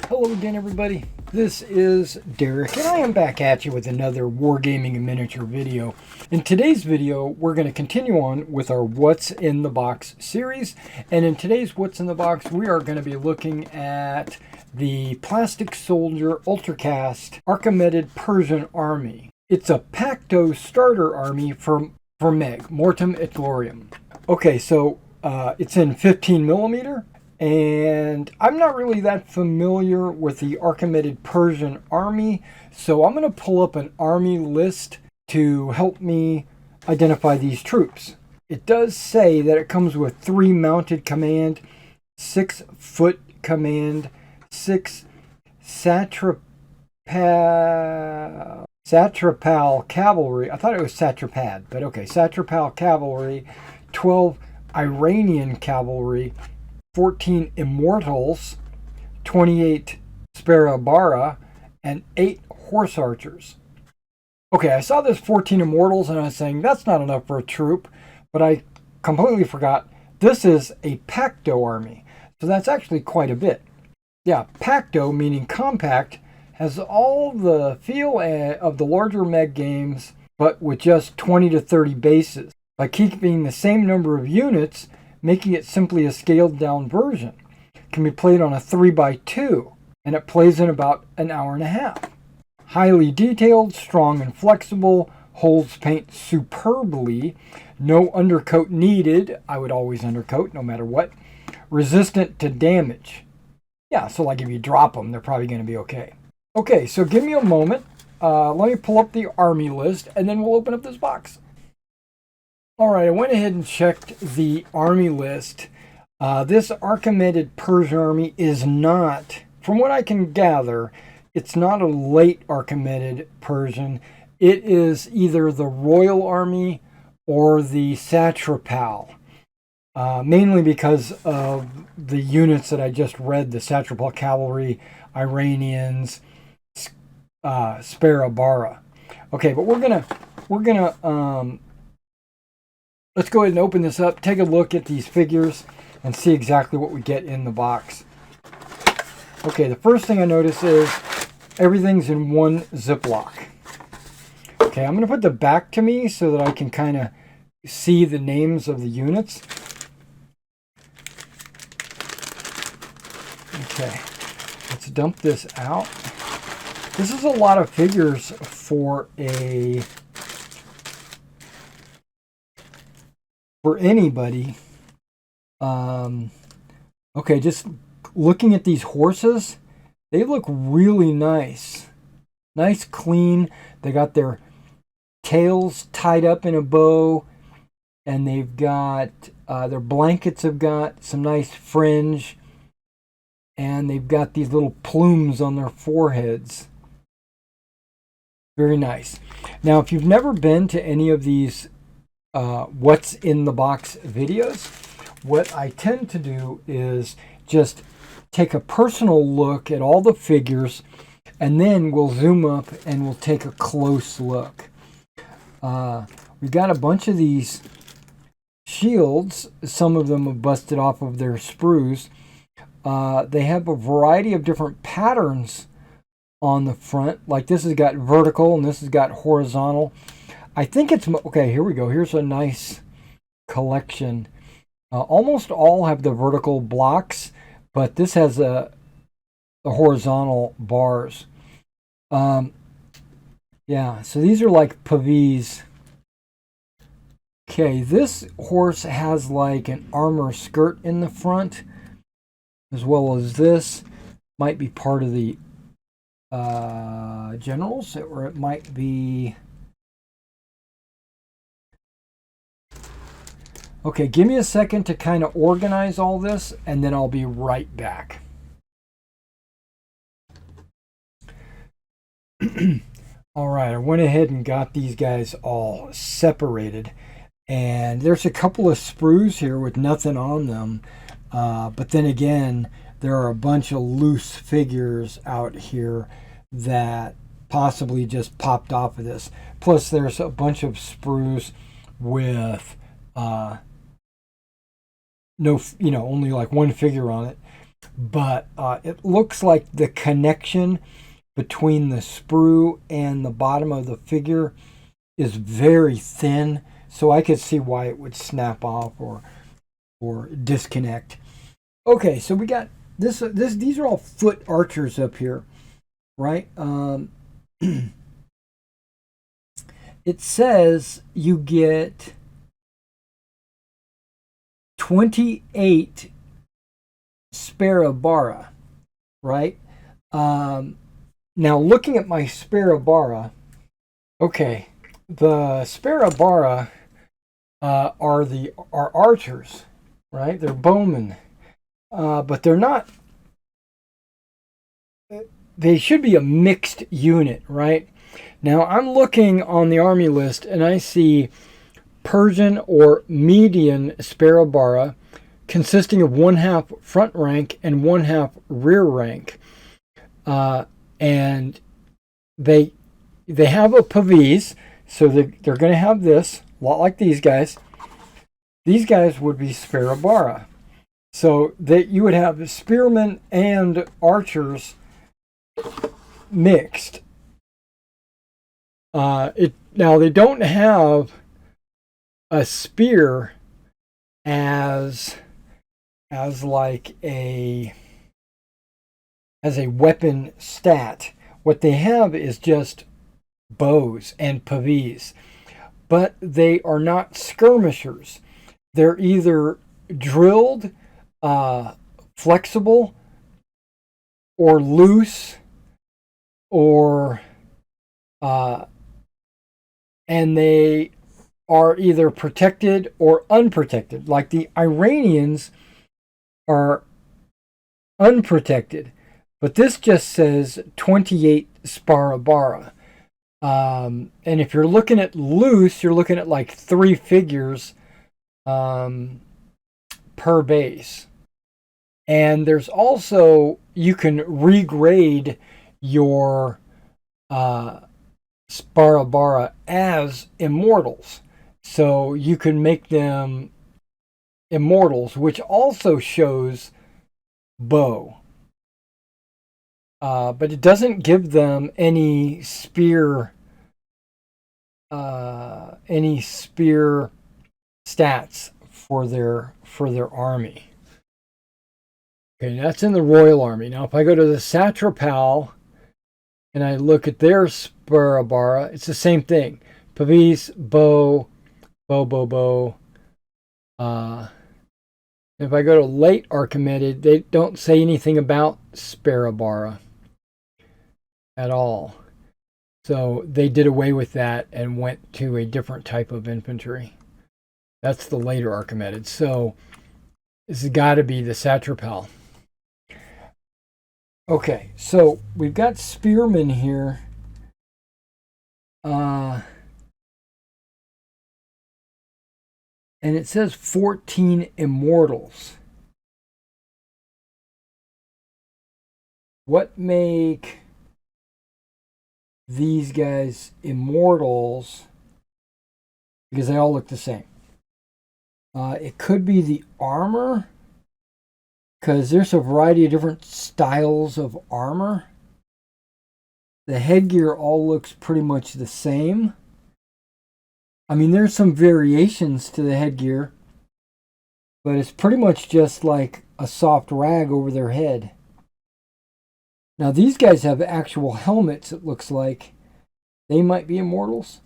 Hello again, everybody. This is Derek, and I am back at you with another Wargaming in Miniature video. In today's video, we're going to continue on with our What's in the Box series. And in today's What's in the Box, we are going to be looking at the Plastic Soldier Ultracast Achaemenid Persian army. It's a Pacto starter army for MeG, Mortem et Gloriam. Okay, so it's in 15 millimeter. And I'm not really that familiar with the Achaemenid Persian army, so I'm going to pull up an army list to help me identify these troops. It does say that it comes with 3 mounted command, 6 foot command, 6 satrapal cavalry. I thought it was satrapad, but okay, satrapal cavalry, 12 Iranian cavalry, 14 Immortals, 28 Sparabara, and 8 Horse Archers. Okay, I saw this 14 Immortals and I was saying that's not enough for a troop, but I completely forgot this is a Pacto army, so that's actually quite a bit. Yeah, Pacto, meaning compact, has all the feel of the larger MeG games, but with just 20 to 30 bases. By keeping the same number of units, making it simply a scaled down version. It can be played on a 3x2, and it plays in about an hour and a half. Highly detailed, strong and flexible, holds paint superbly, no undercoat needed. I would always undercoat no matter what. Resistant to damage. Yeah, so like if you drop them, they're probably going to be okay. Okay, so give me a moment. Let me pull up the army list, and then we'll open up this box. Alright, I went ahead and checked the army list. This Achaemenid Persian army is not, from what I can gather, it's not a late Achaemenid Persian. It is either the Royal Army or the Satrapal. Mainly because of the units that I just read, the Satrapal Cavalry, Iranians, Sparabara. Okay, but we're gonna let's go ahead and open this up, take a look at these figures, and see exactly what we get in the box. Okay, the first thing I notice is everything's in one Ziploc. Okay, I'm going to put the back to me so that I can kind of see the names of the units. Okay, let's dump this out. This is a lot of figures for anybody. Okay, just looking at these horses, they look really nice. Nice, clean. They got their tails tied up in a bow, and they've got their blankets have got some nice fringe, and they've got these little plumes on their foreheads. Very nice. Now, if you've never been to any of these What's in the Box videos, what I tend to do is just take a personal look at all the figures, and then we'll zoom up and we'll take a close look. We've got a bunch of these shields. Some of them have busted off of their sprues. They have a variety of different patterns on the front. Like this has got vertical and this has got horizontal. I think it's, okay, here we go. Here's a nice collection. Almost all have the vertical blocks, but this has the horizontal bars. Yeah, so these are like pavis. Okay, this horse has like an armor skirt in the front, as well as this. Might be part of the generals, or it might be... Okay, give me a second to kind of organize all this, and then I'll be right back. All right, I went ahead and got these guys all separated. And there's a couple of sprues here with nothing on them. But then again, there are a bunch of loose figures out here that possibly just popped off of this. Plus, there's a bunch of sprues with... no, only like one figure on it. but it looks like the connection between the sprue and the bottom of the figure is very thin, so I could see why it would snap off or disconnect. Okay, so we got this. These are all foot archers up here, right? It says you get 28 Sparabara, right? Now looking at my Sparabara, okay, the Sparabara are archers, right? They're bowmen, but they're not. They should be a mixed unit, right? Now I'm looking on the army list and I see Persian or median Sparabara consisting of 1/2 front rank and 1/2 rear rank, and they have a pavis, so they're going to have this a lot like these guys. These guys would be Sparabara, so that you would have spearmen and archers mixed. Now they don't have a spear as like as a weapon stat. What they have is just bows and pavis, but they are not skirmishers. They're either drilled, flexible, or loose, or and they are either protected or unprotected. Like the Iranians are unprotected, but this just says 28 Sparabara. And if you're looking at loose, you're looking at like 3 figures per base. And there's also, you can regrade your Sparabara as immortals. So you can make them immortals, which also shows bow. But it doesn't give them any spear stats for their army. Okay, that's in the Royal Army. Now if I go to the Satrapal and I look at their Sparabara, it's the same thing. Pavis, bow. If I go to late Achaemenid, they don't say anything about Sparabara at all. So they did away with that and went to a different type of infantry. That's the later Achaemenid. So this has got to be the Satrapal. Okay, so we've got spearmen here. And it says 14 immortals. What make these guys immortals? Because they all look the same. It could be the armor, because there's a variety of different styles of armor. The headgear all looks pretty much the same. I mean, there's some variations to the headgear, but it's pretty much just like a soft rag over their head. Now, these guys have actual helmets, it looks like. They might be immortals.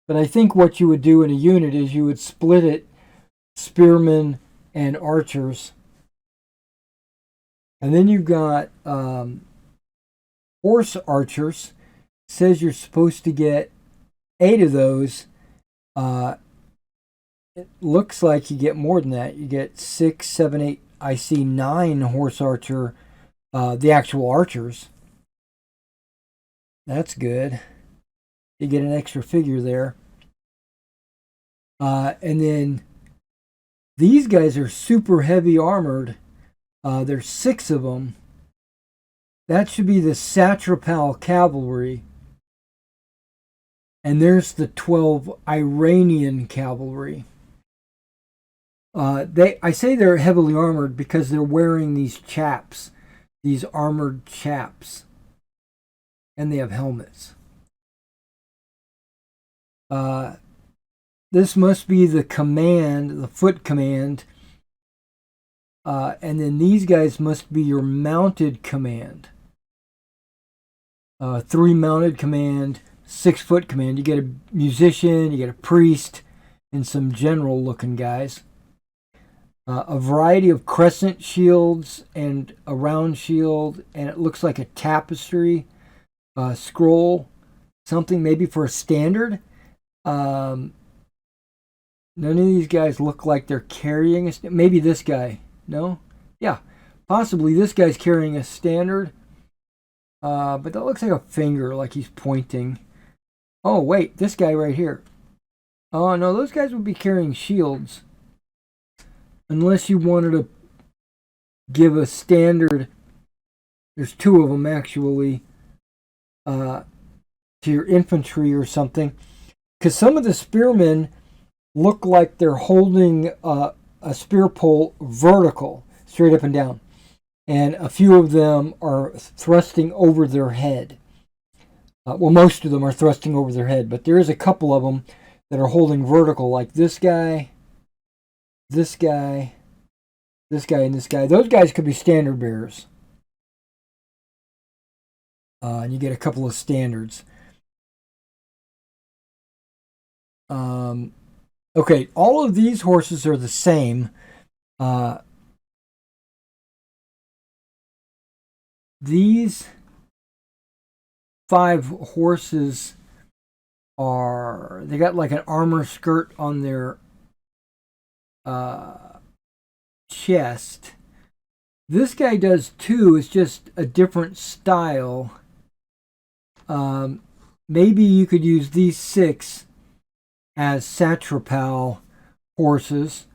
But I think what you would do in a unit is you would split it, spearmen and archers. And then you've got horse archers. It says you're supposed to get 8 of those. It looks like you get more than that. You get 6, 7, 8. I see 9 horse archer, the actual archers. That's good. You get an extra figure there. And then these guys are super heavy armored. There's 6 of them. That should be the Satrapal cavalry. And there's the 12 Iranian cavalry. I say they're heavily armored because they're wearing these chaps, these armored chaps, and they have helmets. This must be the command, the foot command, and then these guys must be your mounted command. 3 mounted command, 6 foot command. You get a musician, you get a priest, and some general looking guys. A variety of crescent shields and a round shield, and it looks like a tapestry, scroll, something maybe for a standard. None of these guys look like they're carrying a maybe this guy. No? Yeah, possibly this guy's carrying a standard. But that looks like a finger, like he's pointing. Oh, wait, this guy right here. Oh, no, those guys would be carrying shields. Unless you wanted to give a standard, there's 2 of them actually, to your infantry or something. Because some of the spearmen look like they're holding a spear pole vertical, straight up and down. And a few of them are thrusting over their head. Well, most of them are thrusting over their head, but there is a couple of them that are holding vertical, like this guy, this guy, this guy, and this guy. Those guys could be standard bearers. And you get a couple of standards. Okay, all of these horses are the same. These 5 horses they got like an armor skirt on their chest. This guy does too. It's just a different style. Maybe you could use these 6 as satrapal horses,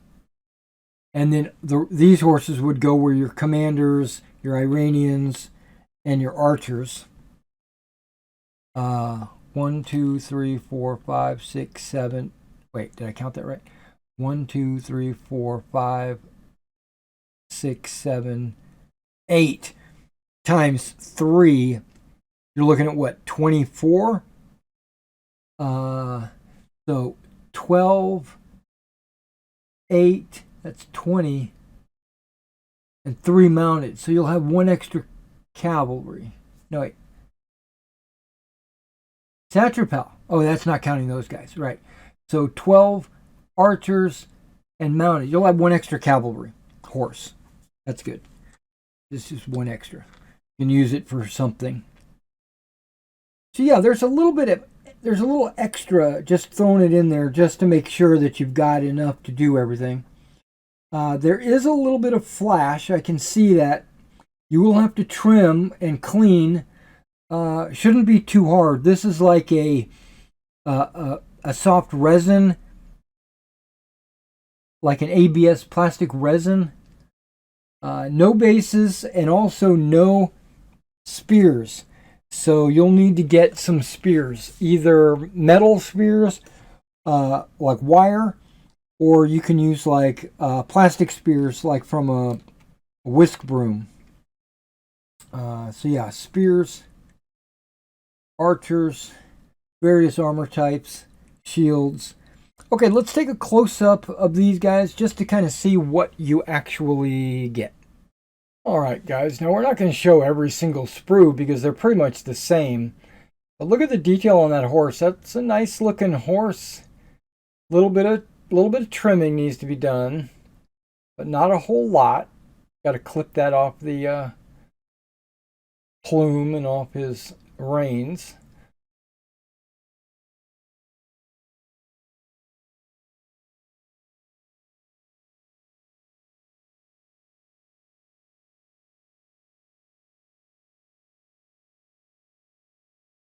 and then these horses would go where your commanders, your Iranians, and your archers. 1, 2, 3, 4, 5, 6, 7. Wait, did I count that right? 1, 2, 3, 4, 5, 6, 7, 8 times 3. You're looking at what, 24? So 12, 8, that's 20, and 3 mounted. So you'll have 1 extra cavalry. No, wait. Satrapal. Oh, that's not counting those guys. Right. So 12 archers and mounted. You'll have 1 extra cavalry horse. That's good. This is 1 extra. You can use it for something. So yeah, there's a little extra, just throwing it in there just to make sure that you've got enough to do everything. There is a little bit of flash. I can see that. You will have to trim and clean. Shouldn't be too hard. This is like a soft resin, like an ABS plastic resin. No bases and also no spears. So you'll need to get some spears, either metal spears, like wire, or you can use like plastic spears, like from a whisk broom. So yeah, spears, archers, various armor types, shields. Okay, let's take a close-up of these guys just to kind of see what you actually get. Alright guys, now we're not going to show every single sprue because they're pretty much the same. But look at the detail on that horse. That's a nice looking horse. Little bit of trimming needs to be done, but not a whole lot. Got to clip that off the plume and off his reins.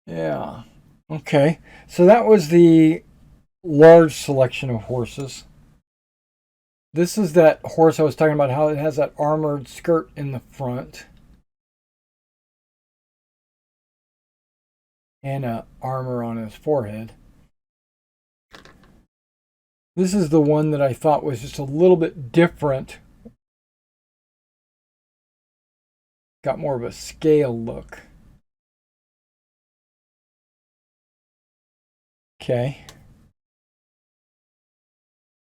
Yeah. Okay. So that was the large selection of horses. This is that horse I was talking about, how it has that armored skirt in the front. And armor on his forehead. This is the one that I thought was just a little bit different. Got more of a scale look. Okay.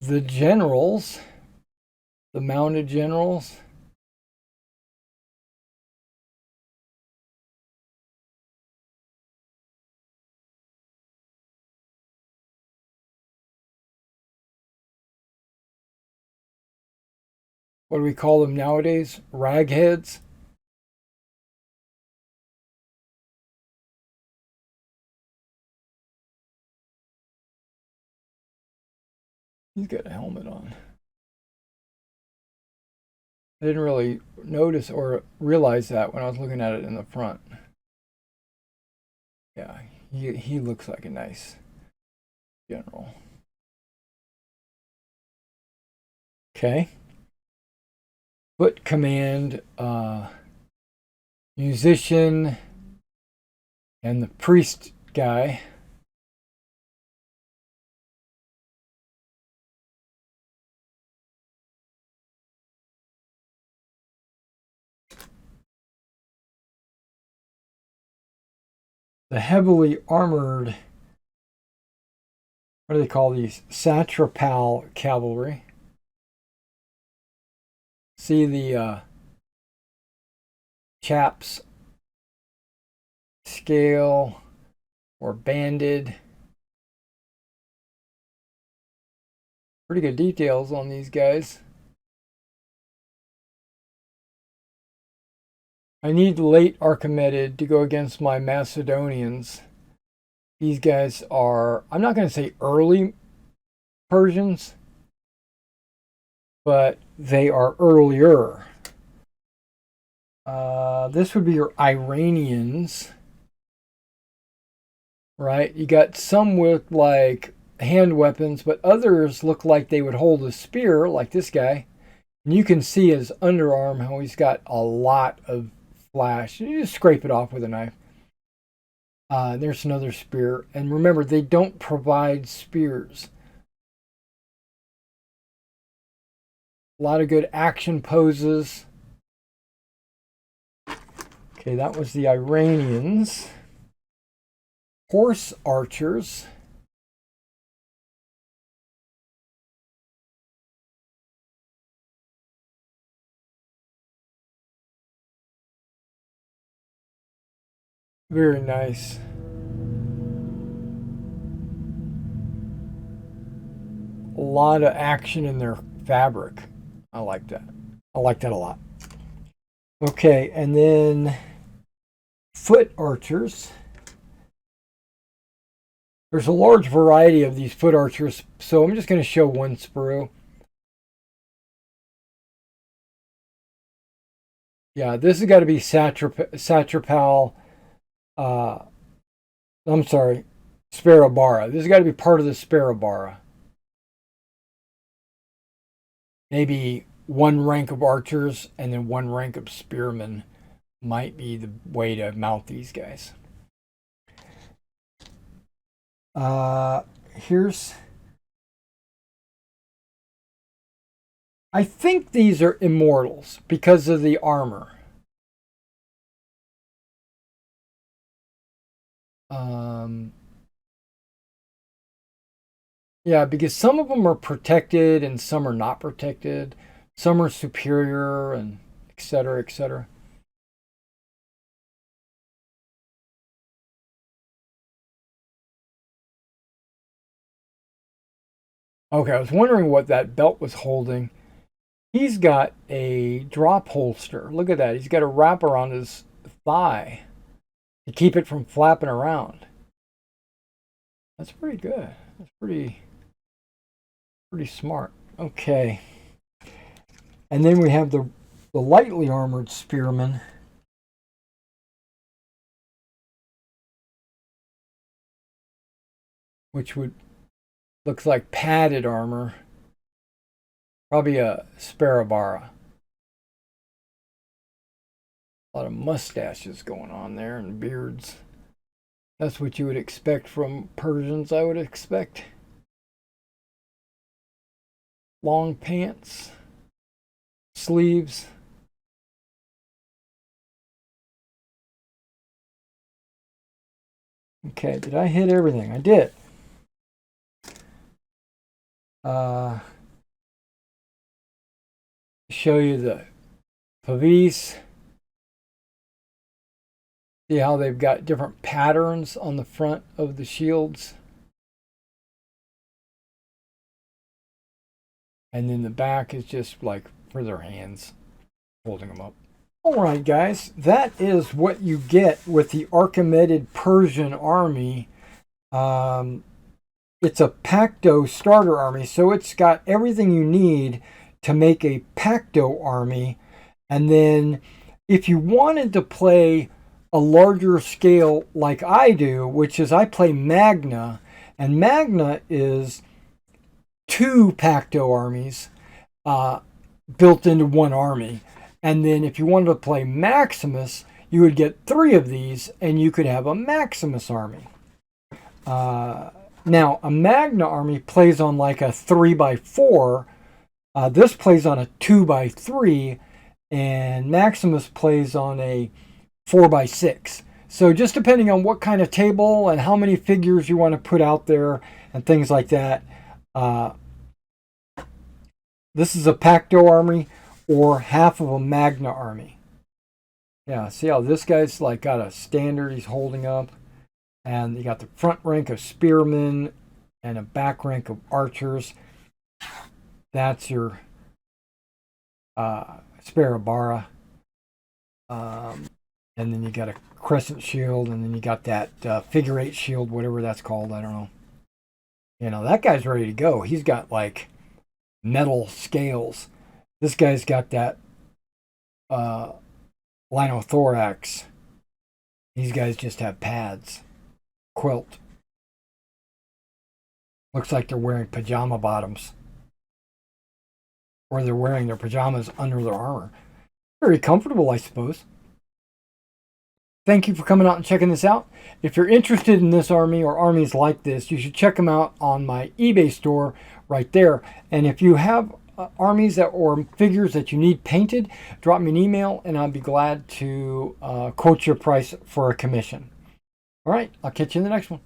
The generals, the mounted generals. What do we call them nowadays? Ragheads? He's got a helmet on. I didn't really notice or realize that when I was looking at it in the front. Yeah, he looks like a nice general. Okay. Foot command, musician, and the priest guy. The heavily armored, what do they call these? Satrapal cavalry. See the chaps scale or banded. Pretty good details on these guys. I need late Achaemenid to go against my Macedonians. These guys are, I'm not going to say early Persians, but they are earlier. This would be your Iranians, right? You got some with like hand weapons, but others look like they would hold a spear, like this guy. And you can see his underarm, how he's got a lot of flash. You just scrape it off with a knife. There's another spear. And remember, they don't provide spears. A lot of good action poses. Okay, that was the Iranians. Horse archers. Very nice. A lot of action in their fabric. I like that. I like that a lot. Okay, and then foot archers. There's a large variety of these foot archers, so I'm just going to show one sprue. Yeah, this has got to be Satrapal. I'm sorry, Sparabara. This has got to be part of the Sparabara. Maybe one rank of archers and then one rank of spearmen might be the way to mount these guys. Here's, I think these are immortals because of the armor. Yeah, because some of them are protected and some are not protected. Some are superior and et cetera, et cetera. Okay, I was wondering what that belt was holding. He's got a drop holster. Look at that. He's got a wrapper on his thigh to keep it from flapping around. That's pretty good. That's pretty smart. Okay. And then we have the lightly armored spearmen. Which looks like padded armor. Probably a Sparabara. A lot of mustaches going on there and beards. That's what you would expect from Persians, I would expect. long pants, sleeves. Okay, did I hit everything? I did. Show you the Pavis. See how they've got different patterns on the front of the shields. And then the back is just like for their hands, holding them up. All right, guys, that is what you get with the Achaemenid Persian army. It's a Pacto starter army, so it's got everything you need to make a Pacto army. And then if you wanted to play a larger scale like I do, which is I play Magna, and Magna is 2 Pacto armies built into one army. And then if you wanted to play Maximus, you would get 3 of these and you could have a Maximus army. Now, a Magna army plays on like a 3x4. This plays on a 2x3, and Maximus plays on a 4x6. So just depending on what kind of table and how many figures you want to put out there and things like that. This is a Pacto army or half of a Magna army. Yeah, see how this guy's like got a standard he's holding up. And you got the front rank of spearmen and a back rank of archers. That's your Sparabara. And then you got a crescent shield, and then you got that figure 8 shield, whatever that's called, I don't know. You know, that guy's ready to go. He's got like metal scales. This guy's got that linothorax. These guys just have pads. Quilt. Looks like they're wearing pajama bottoms. Or they're wearing their pajamas under their armor. Very comfortable, I suppose. Thank you for coming out and checking this out. If you're interested in this army or armies like this, you should check them out on my eBay store right there. And if you have armies that or figures that you need painted, drop me an email and I'll be glad to quote your price for a commission. All right, I'll catch you in the next one.